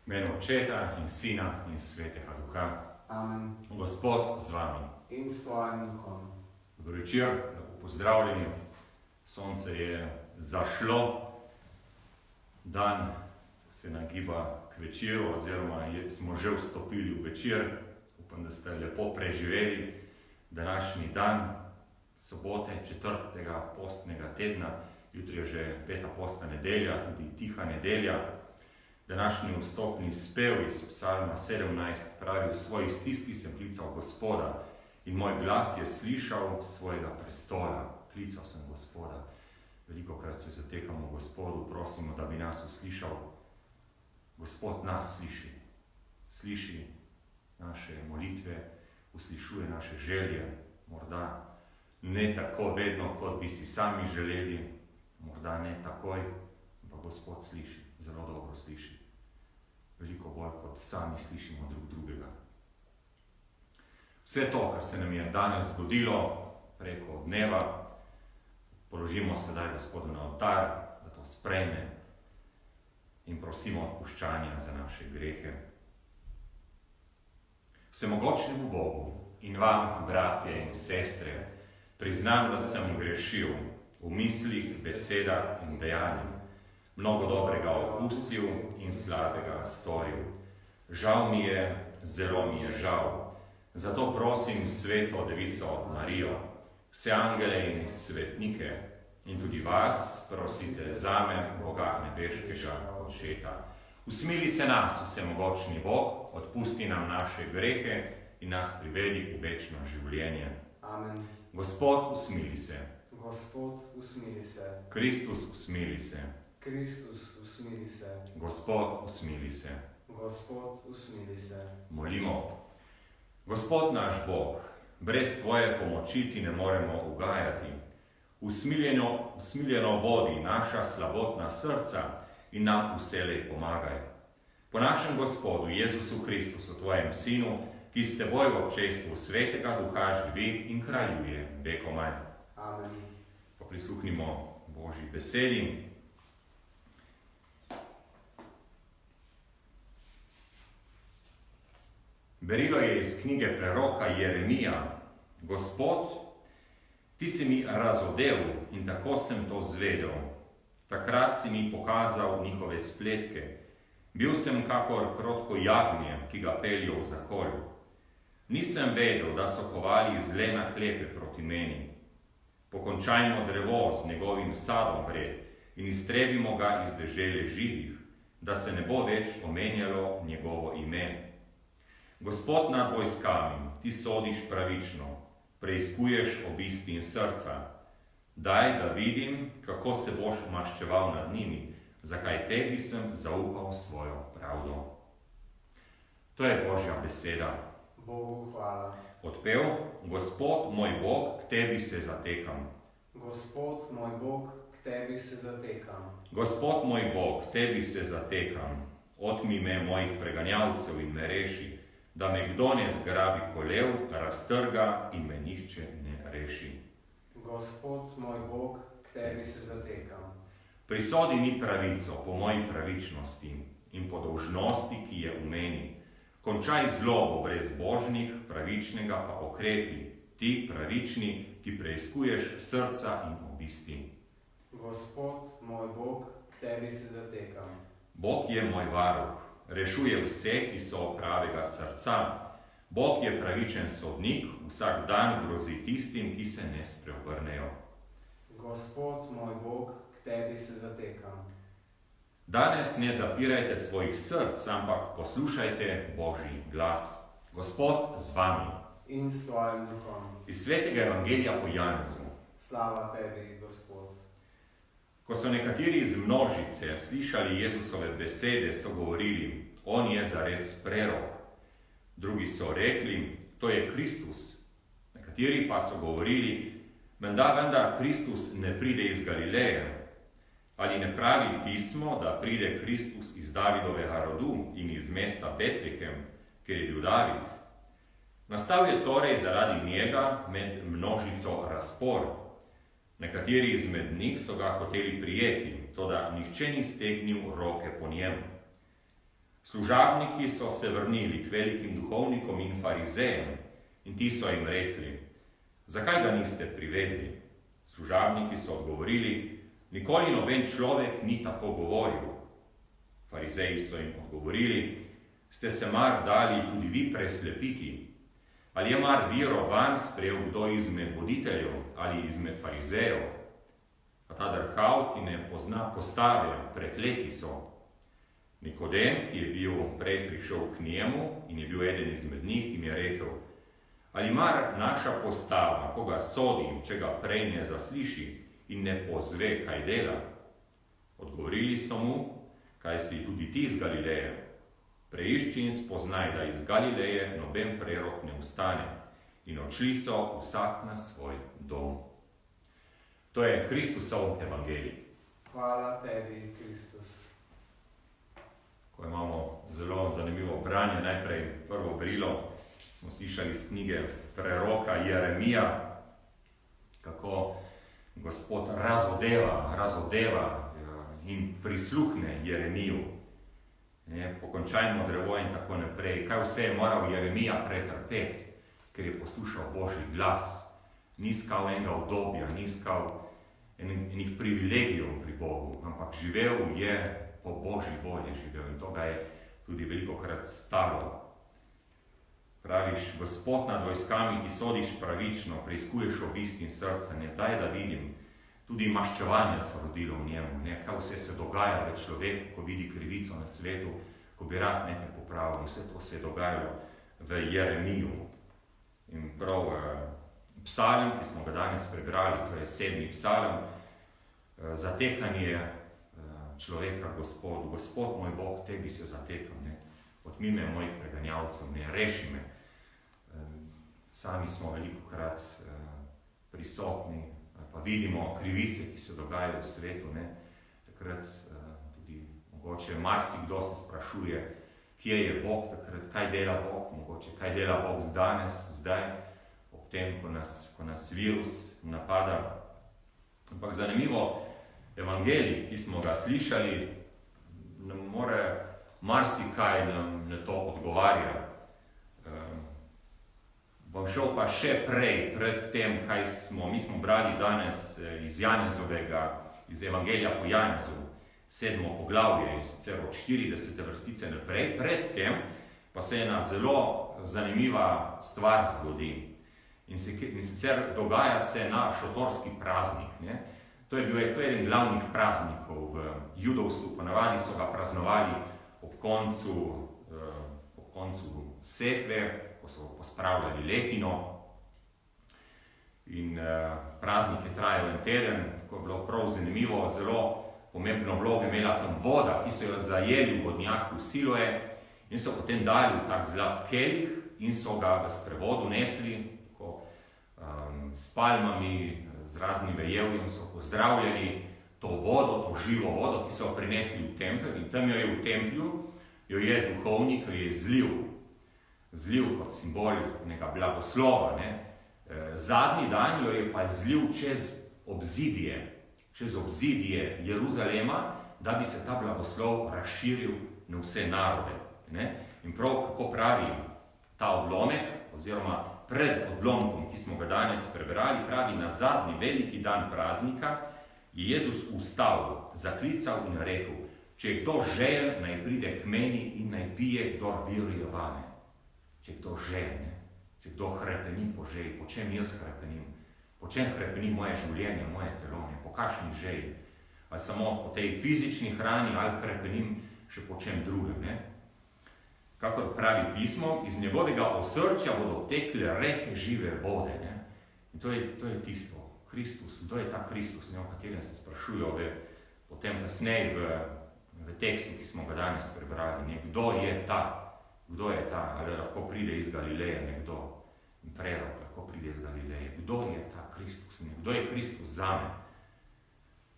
V imenu Očeta in Sina in Svetega Duha. Amen. Gospod z vami. In s tvojim duhom. Dobro večer, lepo pozdravljeni. Sonce je zašlo, dan se nagiba k večeru, oziroma smo že vstopili v večer. Upam, da ste lepo preživeli današnji dan, sobote, 4. postnega tedna. Jutri je že 5. postna nedelja, tudi tiha nedelja. Današnji vstopni spev iz Psalma 17 pravi: v svoji stiski sem klical Gospoda in moj glas je slišal svojega prestola. Klical sem Gospoda. Velikokrat se zatekamo Gospodu, prosimo, da bi nas uslišal. Gospod nas sliši. Sliši naše molitve, uslišuje naše želje. Morda ne tako vedno, kot bi si sami želeli, morda ne takoj, ampak Gospod sliši, zelo dobro sliši. Veliko bolj, kot sami slišimo drug drugega. Vse to, kar se nam je danes zgodilo preko dneva, položimo sedaj Gospodu na oltar, da to sprejme in prosimo odpuščanja za naše grehe. Vsemogočnemu Bogu in vam, bratje in sestre, priznam, da sem grešil v mislih, besedah in dejanjih. Mnogo dobrega opustil in slabega storil. Žal mi je, zelo mi je žal. Zato prosim Sveto Devico Marijo, vse angele in svetnike in tudi vas prosite zame, Boga nebeškega Očeta. Usmili se nas, vsemogočni Bog, odpusti nam naše grehe in nas privedi v večno življenje. Amen. Gospod, usmili se. Gospod, usmili se. Kristus, usmili se. Kristus, usmili se. Gospod, usmili se. Gospod, usmili se. Molimo. Gospod naš Bog, brez tvoje pomoči ti ne moremo ugajati. Usmiljeno vodi naša slabotna srca in nam vselej pomagaj. Po našem Gospodu Jezusu Kristusu, tvojem Sinu, ki s teboj v občestvu Svetega Duha živi in kraljuje vekomaj. Amen. Pa prisluhnimo Božji besedi. Berilo je iz knjige preroka Jeremija: Gospod, ti si mi razodel in tako sem to zvedel. Takrat si mi pokazal njihove spletke. Bil sem kakor krotko jagnje, ki ga peljo v zakol. Nisem vedel, da so kovali zle naklepe proti meni. Pokončajmo drevo z njegovim sadom vred in iztrebimo ga iz dežele živih, da se ne bo več omenjalo njegovo ime. Gospod nad vojskami, ti sodiš pravično, preizkuješ obisti in srca. Daj, da vidim, kako se boš maščeval nad njimi, zakaj tebi sem zaupal svojo pravdo. To je Božja beseda. Bogu hvala. Odpev: Gospod, moj Bog, k tebi se zatekam. Gospod, moj Bog, k tebi se zatekam. Gospod, moj Bog, k tebi se zatekam. Otmi me mojih preganjalcev in me reši, da me kdo ne zgrabi kolev, raztrga in me nihče ne reši. Gospod, moj Bog, k tebi se zatekam. Prisodi mi pravico po moji pravičnosti in po dolžnosti, ki je v meni. Končaj zlobo brezbožnih, pravičnega pa okrepi, ti pravični, ki preiskuješ srca in obisti. Gospod, moj Bog, k tebi se zatekam. Bog je moj varuh, rešuje vse, ki so pravega srca. Bog je pravičen sodnik, vsak dan grozi tistim, ki se ne spreobrnejo. Gospod, moj Bog, k tebi se zatekam. Danes ne zapirajte svojih src, ampak poslušajte Božji glas. Gospod z vami. In s tvojim duhom. Iz Svetega Evangelija po Janezu. Slava tebi, Gospod. Ko so nekateri iz množice slišali Jezusove besede, so govorili: on je zares prerok. Drugi so rekli: to je Kristus. Nekateri pa so govorili: menda vendar Kristus ne pride iz Galileje. Ali ne pravi pismo, da pride Kristus iz Davidovega rodu in iz mesta Betlehem, ker je bil David? Nastal je torej zaradi njega med množico razpor. Nekateri izmed njih so ga hoteli prijeti, toda nihče ni stegnil roke po njem. Služabniki so se vrnili k velikim duhovnikom in farizejem in ti so jim rekli: zakaj ga niste privedli? Služabniki so odgovorili: nikoli noben človek ni tako govoril. Farizeji so jim odgovorili: ste se mar dali tudi vi preslepiti? Ali je mar vero vanj sprejel kdo izmed voditeljev ali izmed farizejev? A ta drhal, ki ne pozna postave, prekleti so. Nikodem, ki je bil prej prišel k njemu in je bil eden izmed njih, jim je rekel: ali mar naša postava, koga sodi, če ga prej ne zasliši in ne pozve, kaj dela? Odgovorili so mu: kaj si tudi ti iz Galileje? Preišči in spoznaj, da iz Galileje noben prerok ne ustane. In odšli so vsak na svoj dom. To je Kristusov evangelij. Hvala tebi, Kristus. Ko imamo zelo zanimivo branje, najprej prvo brilo, smo slišali iz knjige preroka Jeremija, kako Gospod razodeva in prisluhne Jeremiju. Pokončajmo drevo in tako naprej. Kaj vse je moral Jeremija pretrpeti, ker je poslušal Božji glas. Ni iskal enega obdobja, ni iskal enih privilegijev pri Bogu, ampak živel je po Božji volji živel in to ga je tudi velikokrat stalo. Praviš: Gospod nad vojskami, ti sodiš pravično, preiskuješ obisti in srca, daj da vidim. Tudi maščevanje se rodilo v njemu, kaj vse se dogaja v človeku, ko vidi krivico na svetu, ko bi rad nekaj popravil. Vse to se je dogajalo v Jeremiju. In prav psalm, ki smo ga danes prebrali, to je 7. psalm, zatekanje človeka Gospodu. Gospod moj Bog, tebi se zatekam, odmi me mojih preganjalcev, reši me. Sami smo velikokrat prisotni, pa vidimo krivice, ki se dogajajo v svetu. Takrat tudi mogoče marsikdo se sprašuje, kje je Bog takrat, kaj dela Bog, mogoče kaj dela Bog danes, zdaj, ob tem, ko nas virus napada. Ampak zanimivo, evangelij, ki smo ga slišali, nam more marsikaj nam na to odgovarja. Bom šel pa še pred tem, mi smo brali danes iz Evangelija po Janezu, 7. poglavje, in sicer od 40. vrstice naprej. Pred tem pa se ena zelo zanimiva stvar zgodi. In sicer dogaja se na šotorski praznik. To je eden glavnih praznikov v judovstvu. Ponavadi so ga praznovali ob koncu setve, ko so pospravljali letino. In praznike trajajo en teden, ko je bilo prav zanimivo, zelo pomembno vlogo imela tam voda, ki so jo zajeli v vodnjaku Siloe in so potem dali v tak zlat kelih in so ga v sprevodu nesli s palmami, z raznimi vejevjem, so pozdravljali to vodo, to živo vodo, ki so jo prinesli v tempelj, in tam jo je v templju, jo je duhovnik, jo je zlil kot simbol nekega blagoslova. Zadnji dan jo je pa zlil čez obzidje Jeruzalema, da bi se ta blagoslov razširil na vse narode. In prav, kako pravi ta odlomek, oziroma pred odlomkom, ki smo ga danes prebrali, pravi: na zadnji veliki dan praznika je Jezus vstal, zaklical in rekel: če je kdo željen, naj pride k meni in naj pije, kdor veruje vame. Če je kdo željen, če kdo hrepeni po želji, po čem jaz hrepenim? Po čem hrepeni moje življenje, moje telo? Po kakšni želji? Ali samo po tej fizični hrani, ali hrepenim še po čem drugem? Kakor pravi pismo, iz njegovega osrčja bodo tekle reke žive vode. In to je tisto, Kristus, to je ta Kristus, o katerem se sprašujo potem kasneje v tekstu, ki smo ga danes prebrali. Kdo je ta? Kdo je ta? Ali lahko pride iz Galileje nekdo? In prerok lahko pride iz Galileje. Kdo je ta Kristus? Kdo je Kristus zame?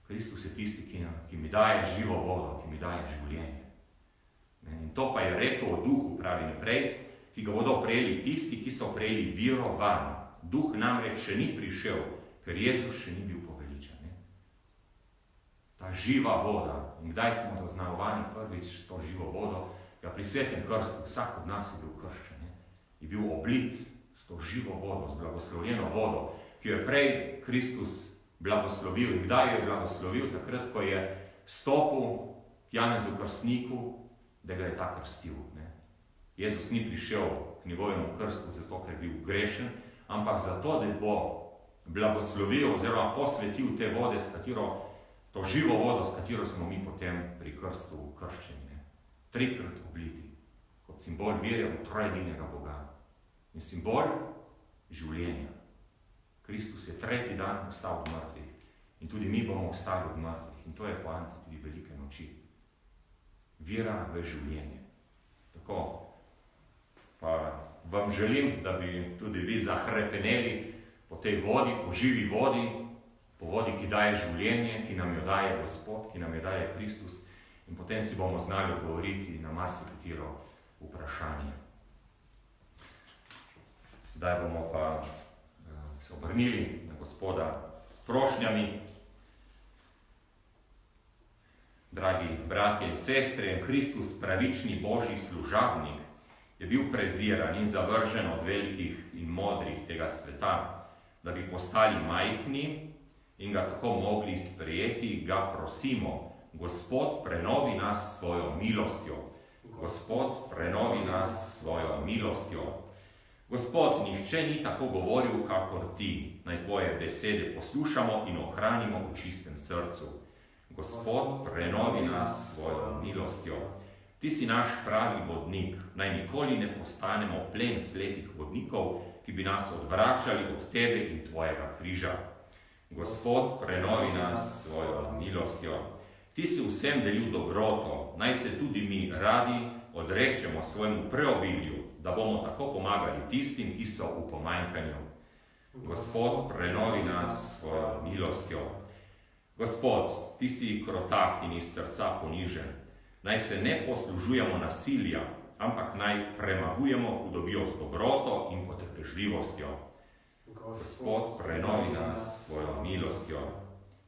Kristus je tisti, ki mi daje živo vodo, ki mi daje življenje. In to pa je rekel o duhu, pravi naprej, ki ga bodo prejeli tisti, ki so prejeli vero vanj. Duh namreč še ni prišel, ker Jezus še ni bil poveličan. Ta živa voda. In kdaj smo zaznamovani prvič s to živo vodo? Ja, pri svetem krstu vsak od nas je bil krščen, ne? Je bil oblit s to živo vodo, s blagoslovljeno vodo, ki jo je prej Kristus blagoslovil. In kdaj jo je blagoslovil? Takrat, ko je stopil Janezu Krstniku, da ga je ta krstil. Ne? Jezus ni prišel k njegovemu krstu zato, ker je bil grešen, ampak zato, da bo blagoslovil oziroma posvetil te vode, to živo vodo, s katero smo mi potem pri krstu krščeni. Ne? 3-krat obliti, kot simbol vere v trojedinega Boga. In simbol življenja. Kristus je 3. dan vstal od mrtvih in tudi mi bomo ostali od mrtvih. In to je poanta tudi velike noči. Vera v življenje. Tako pa vam želim, da bi tudi vi zahrepeneli po tej vodi, po živi vodi, po vodi, ki daje življenje, ki nam jo daje Gospod, ki nam jo daje Kristus, in potem si bomo znali odgovoriti na marsikatero vprašanje. Sedaj bomo pa se obrnili na Gospoda s prošnjami. Dragi bratje in sestre, Kristus, pravični Božji služabnik, je bil preziran in zavržen od velikih in modrih tega sveta, da bi postali majhni in ga tako mogli sprejeti, ga prosimo. Gospod, prenovi nas s svojo milostjo. Gospod, prenovi nas s svojo milostjo. Gospod, nihče ni tako govoril, kakor ti. Naj tvoje besede poslušamo in ohranimo v čistem srcu. Gospod, prenovi nas s svojo milostjo. Ti si naš pravi vodnik. Naj nikoli ne postanemo plen slepih vodnikov, ki bi nas odvračali od tebe in tvojega križa. Gospod, prenovi nas s svojo milostjo. Ti si vsem delil dobroto, naj se tudi mi radi odrečemo svojemu preobilju, da bomo tako pomagali tistim, ki so v pomanjkanju. Gospod, prenovi nas s svojo milostjo. Gospod, ti si krotak in iz srca ponižen. Naj se ne poslužujemo nasilja, ampak naj premagujemo hudobijo z dobroto in potrpežljivostjo. Gospod, prenovi nas s svojo milostjo.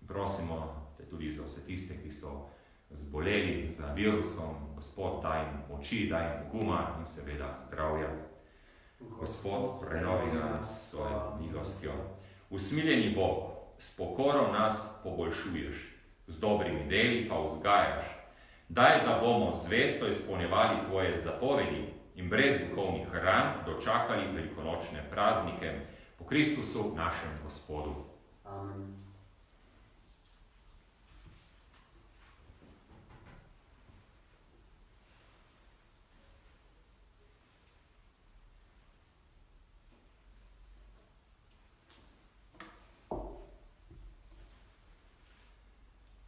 Prosimo te tudi za vse tiste, ki so zboleli za virusom. Gospod, daj jim moči, daj jim poguma in seveda zdravja. Gospod, prenovi nas s svojo milostjo. Usmiljeni Bog, s pokoro nas poboljšuješ, z dobrimi deli pa vzgajaš. Daj, da bomo zvesto izpolnjevali tvoje zapovedi in brez duhovnih ran dočakali velikonočne praznike po Kristusu našem Gospodu. Amen.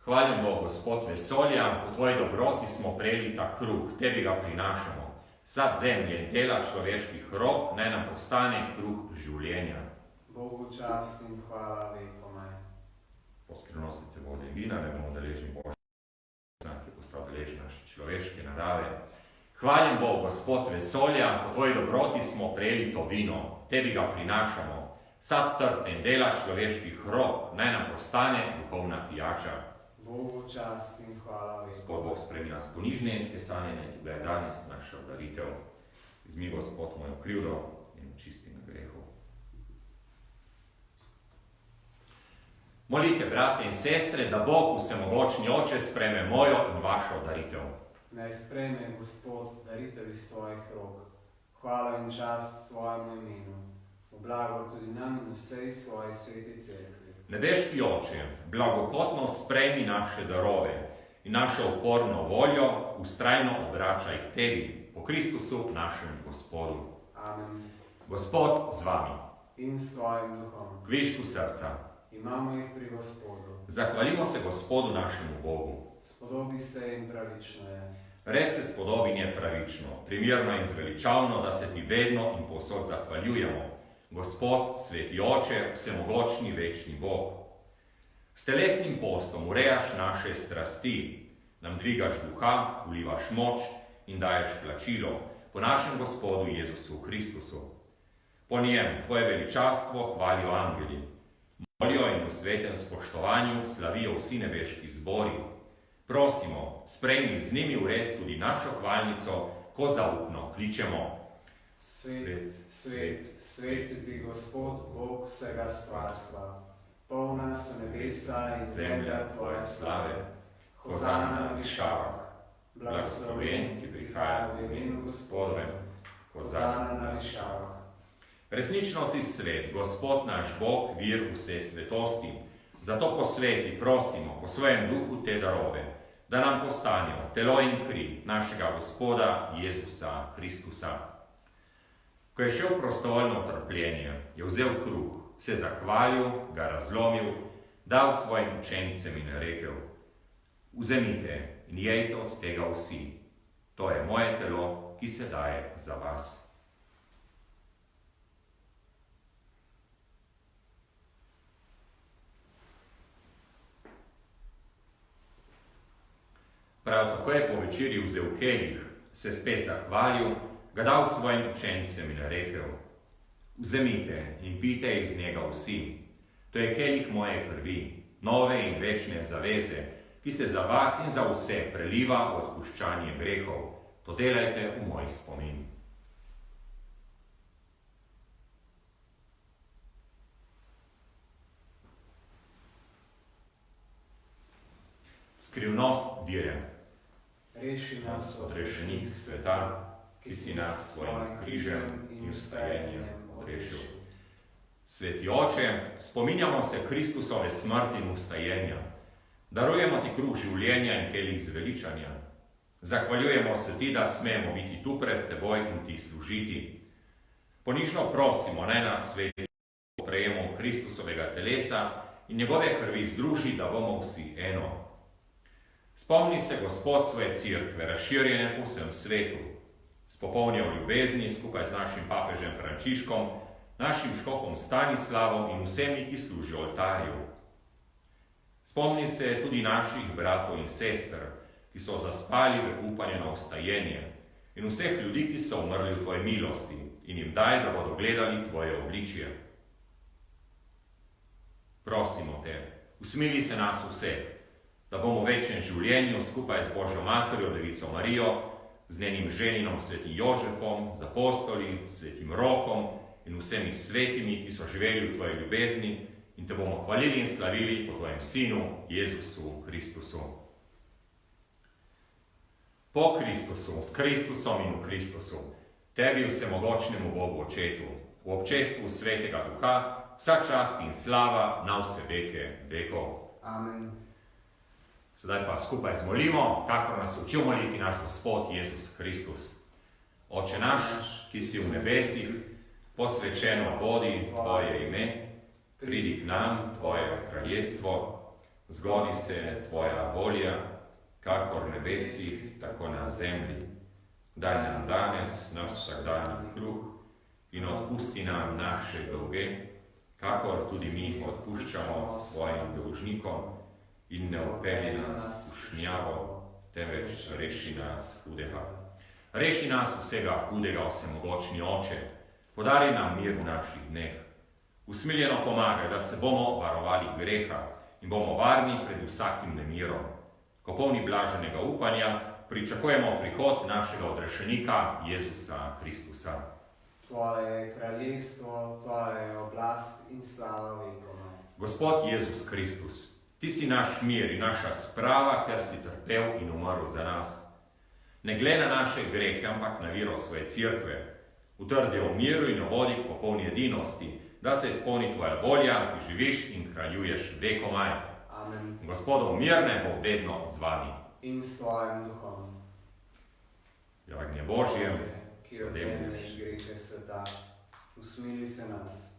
Hvaljen bo Gospod vesolja, po tvoji dobroti smo prejeli ta kruh, tebi ga prinašamo. Sad zemlje in dela človeških rok naj nam postane kruh življenja. Bogu čast in hvala vekomaj. Poskrbnostite vode in vina, ne bomo deležni Božja, ki je postal deležen naše človeške narave. Hvaljen bo Gospod vesolja, po tvoji dobroti smo prejeli to vino, tebi ga prinašamo. Sad trd in dela človeških rok naj nam postane duhovna pijača. Bogu čast in hvala vekomaj. Gospod Bog spremi nas ponižne in skesanjene, ki je danes naša daritev. Izmi, Gospod, mojo krivdo in očisti na grehu. Molite, brate in sestre, da Bog vsemogočni Oče spreme mojo in vašo daritev. Naj spreme, Gospod, daritev iz tvojih rok. Hvala in čast tvojemu imenu. V blago tudi nam in vsej svoji sveti cerkvi. Nebeški Oče, blagohotno sprejmi naše darove in našo uporno voljo vztrajno obračaj k tebi, po Kristusu našem Gospodu. Amen. Gospod z vami. In s tvojim duhom. Kvišku srca. Imamo jih pri Gospodu. Zahvalimo se Gospodu našemu Bogu. Spodobi se in pravično je. Res se spodobi in je pravično, primerno in zveličavno, da se ti vedno in povsod zahvaljujemo. Gospod, sveti Oče, vsemogočni večni Bog. S telesnim postom urejaš naše strasti, nam dvigaš duha, vlivaš moč in daješ plačilo po našem Gospodu Jezusu Kristusu. Po njem tvoje veličastvo hvalijo angeli. Molijo in v svetem spoštovanju slavijo vsi nebeški zbori. Prosimo, sprejmi z njimi v red tudi našo hvalnico, ko zaupno kličemo. Svet, svet, svet si ti Gospod, Bog vsega stvarstva. Polna so nebesa in zemlja tvoje slave. Hozana na višavah. Blagosloven, ki prihaja v imenu Gospodovem. Hozana na višavah. Resnično si svet, Gospod naš Bog, vir vse svetosti. Zato posveti, prosimo, po svojem duhu te darove, da nam postanejo telo in kri našega Gospoda Jezusa Kristusa. Ko je šel prostovoljno trpljenje, je vzel kruh, se zahvalil, ga razlomil, dal svojim učencem in rekel: Vzemite in jejte od tega vsi. To je moje telo, ki se daje za vas. Prav tako je po večerji vzel kelih, se spet zahvalil, ga dal svojim učencem in rekel: Vzemite in pijte iz njega vsi. To je kelih moje krvi, nove in večne zaveze, ki se za vas in za vse preliva v odpuščanje grehov. To delajte v moj spomin. Skrivnost vire. Reši nas od Odrešenik sveta, ki si nas svojim križem in vstajenjem odrešil. Sveti Oče, spominjamo se Kristusove smrti in vstajenja. Darujemo ti kruh življenja in kelih zveličanja. Zahvaljujemo se ti, da smemo biti tu pred teboj in ti služiti. Ponižno prosimo, naj nas sveti po prejemu Kristusovega telesa in njegove krvi združi, da bomo vsi eno. Spomni se, Gospod, svoje cerkve, razširjene po vsem svetu. S popolnjo ljubezni skupaj z našim papežem Frančiškom, našim škofom Stanislavom in vsemi, ki služijo oltarju. Spomni se tudi naših bratov in sester, ki so zaspali v upanju na vstajenje, in vseh ljudi, ki so umrli v tvoji milosti, in jim daj, da bodo gledali tvoje obličje. Prosimo te, usmili se nas vse, da bomo v večnem življenju skupaj z Božjo Materjo, Devico Marijo, z njenim ženinom svetim Jožefom, z apostoli, svetim Rokom in vsemi svetimi, ki so živeli v tvoji ljubezni, in te bomo hvalili in slavili po tvojem Sinu, Jezusu Kristusu. Po Kristusu, s Kristusom in v Kristusu, tebi vsemogočnemu Bogu Očetu, v občestvu Svetega Duha, vsa čast in slava na vse veke vekov. Amen. Sedaj pa skupaj zmolimo, kakor nas učil moliti naš Gospod Jezus Kristus. Oče naš, ki si v nebesih, posvečeno bodi tvoje ime, pridi k nam tvoje kraljestvo, zgodi se tvoja volja, kakor v nebesih, tako na zemlji. Daj nam danes naš vsakdanji kruh in odpusti nam naše dolge, kakor tudi mi odpuščamo svojim dolžnikom, in ne vpelji nas v šmjavo, temveč reši nas hudega. Reši nas vsega hudega, vsemogočni Oče, podari nam mir v naših dneh. Usmiljeno pomagaj, da se bomo varovali greha in bomo varni pred vsakim nemirom. Ko polni blaženega upanja, pričakujemo prihod našega odrešenika Jezusa Kristusa. Tvoje je kraljestvo, tvoja je oblast in slava vekomaj. Gospod Jezus Kristus, ti si naš mir in naša sprava, ker si trpel in umrl za nas. Ne glej na naše grehe, ampak na vero svoje cerkve. Utrdi v miru in vodi k popolni edinosti, da se izpolni tvoja volja, ki živiš in kraljuješ vekomaj. Amen. Gospodov mir naj bo vedno z vami. In s tvojim duhom. Jagnje Božje, ki odjemlješ grehe sveta, usmili se nas.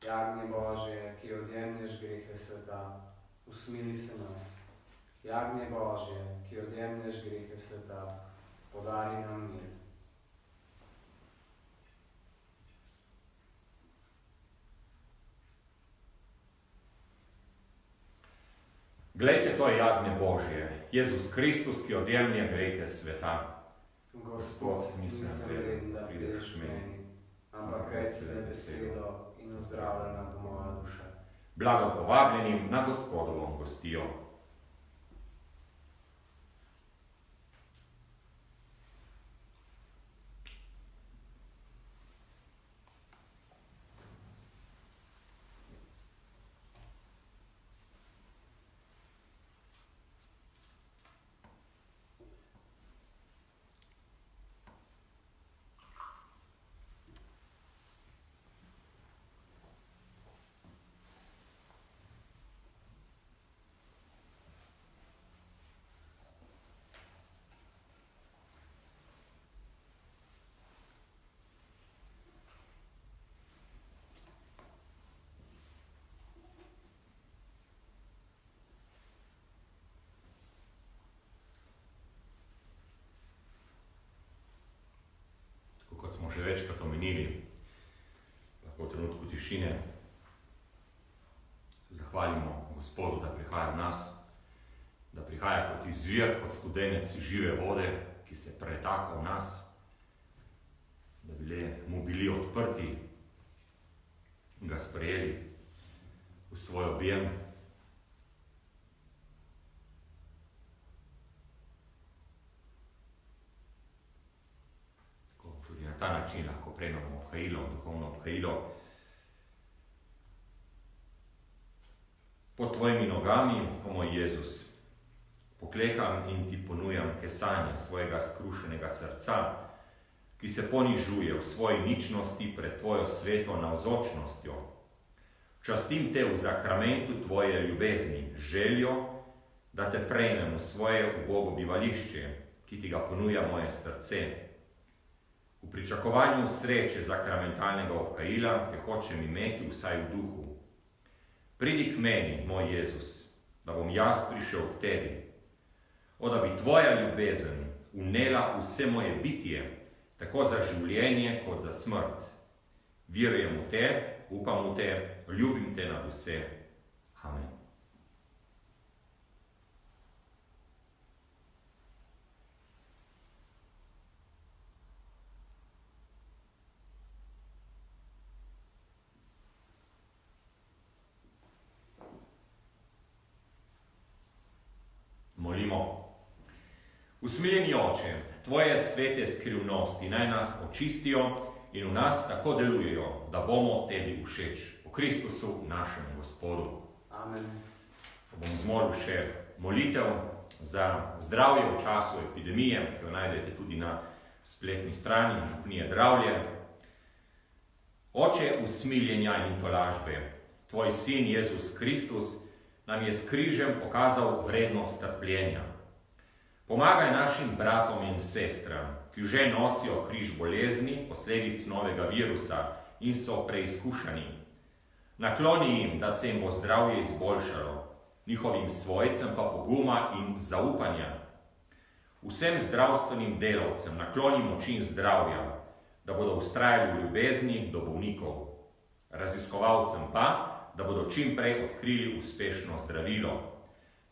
Jagnje Božje, ki odjemlješ grehe sveta, usmili se nas. Jagnje Božje, ki odjemlješ grehe sveta, podari nam mir. Glejte, to je jagnje Božje, Jezus Kristus, ki odjemlje grehe sveta. Gospod, nisem vreden, da prideš k meni, ampak reci le besedo in ozdravljena bo moja duša. Blago povabljenim na Gospodovom gostijo. večkrat omenili, lahko v trenutku tišine se zahvalimo Gospodu, da prihaja v nas, da prihaja kot izvir, kot studenec žive vode, ki se pretaka v nas, da mu bili odprti in ga sprejeli v svoj objem. Tudi na ta način lahko prejmemo obhajilo, duhovno obhajilo. Pod tvojimi nogami, o moj Jezus, poklekam in ti ponujam kesanje svojega skrušenega srca, ki se ponižuje v svoji ničnosti pred tvojo sveto navzočnostjo. Častim te v zakramentu tvoje ljubezni, željo, da te prejmem v svoje ubogo bivališče, ki ti ga ponuja moje srce. V pričakovanju sreče zakramentalnega obhajila te hočem imeti vsaj v duhu. Pridi k meni, moj Jezus, da bom jaz prišel k tebi. Da bi tvoja ljubezen vnela vse moje bitje, tako za življenje kot za smrt. Verujem v te, upam v te, ljubim te nad vse. Amen. Molimo. Usmiljeni Oče, tvoje svete skrivnosti naj nas očistijo in v nas tako delujejo, da bomo tebi všeč. Po Kristusu, našem Gospodu. Amen. Bom zmolil še molitev za zdravje v času epidemije, ki jo najdete tudi na spletni strani župnije Dravlje. Oče usmiljenja in tolažbe, tvoj sin Jezus Kristus nam je s križem pokazal vrednost trpljenja. Pomagaj našim bratom in sestram, ki že nosijo križ bolezni, posledic novega virusa in so preizkušani. Nakloni jim, da se jim bo zdravje izboljšalo, njihovim svojcem pa poguma in zaupanja. Vsem zdravstvenim delavcem nakloni moči in zdravja, da bodo vztrajali v ljubezni do bolnikov. Raziskovalcem pa, da bodo čim prej odkrili uspešno zdravilo.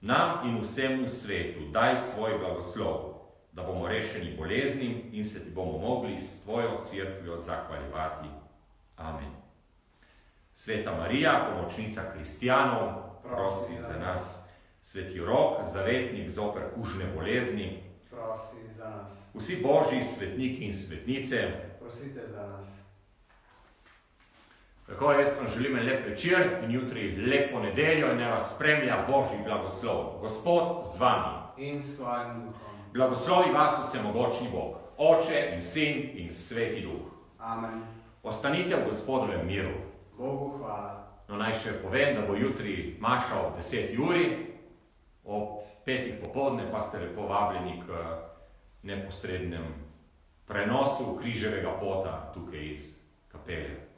Nam in vsemu svetu daj svoj blagoslov, da bomo rešeni boleznim in se ti bomo mogli s tvojo cerkvijo zahvaljevati. Amen. Sveta Marija, pomočnica kristjanov, prosi za nas. Sveti Rok, zavetnik zoper kužne bolezni, prosi za nas. Vsi božji svetniki in svetnice, prosite za nas. Tako, jaz vam želim en lep večer in jutri lepo nedeljo in naj vas spremlja Božji blagoslov. Gospod z vami. In s svojim duhom. Blagoslovi vas vsemogočni Bog, Oče in Sin in Sveti Duh. Amen. Ostanite v Gospodovem miru. Bogu hvala. No, naj še povem, da bo jutri maša ob 10. uri, ob 5. popoldne pa ste lepo vabljeni k neposrednem prenosu križevega pota tukaj iz kapele.